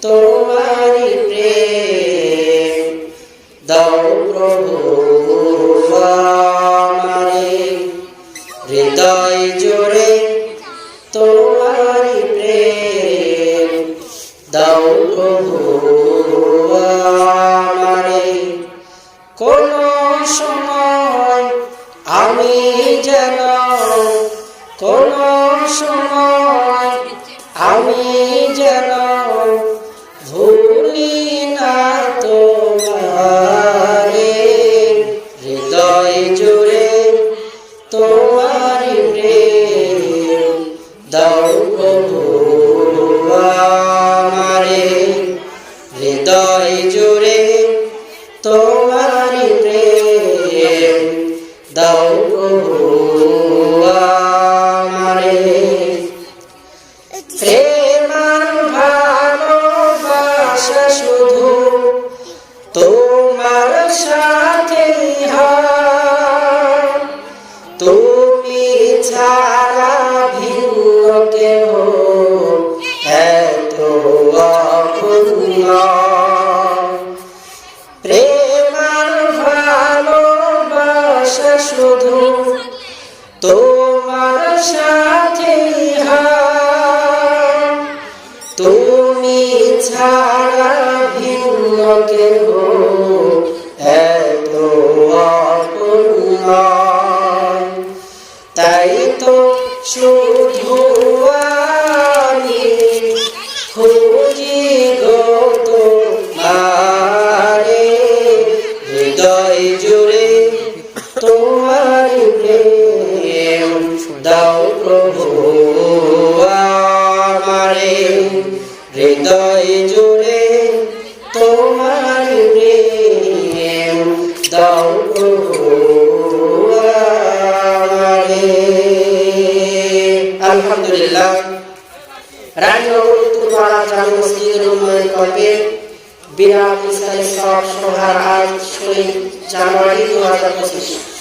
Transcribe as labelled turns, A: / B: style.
A: তোমারি প্রেম দাও প্রভু আমারে হৃদয় জুড়ে তোমারি প্রেম দাও প্রভু আমারে কোন সময় আমি যেন কোন সময় আমি যেন ভুলি না তোমারে হৃদয় জুড়ে তোমারি প্রেম দাও প্রভু আমারে হৃদয় জুড়ে তোমারি প্রেম দাও প্রভু আমারে প্রেম আর ভালোবাসা শুধু তোমার সাথে হয় তুমি ছাড়া ভিন্ন কেহ এত অপূর্ণ প্রেম আর ভালোবাসা শুধু তোমার সাথে হয় তুমি ছাড়া ভিন্ন কেহ এত অপূর্ণ তাই তো শুধু আমি খুঁজি গো তোমারে হৃদয় জুড়ে তোমারি প্রেম দাও প্রভু আমারে হৃদয় জুড়ে তোমারি প্রেম দাও প্রভু আমারে আলহামদুলিল্লাহ রাজনগর উত্তরপাড়া জামে মসজিদের উন্নয়ন কল্পে বিরাট ইসলামী সভা সভার আজ 16 জানুয়ারি 2025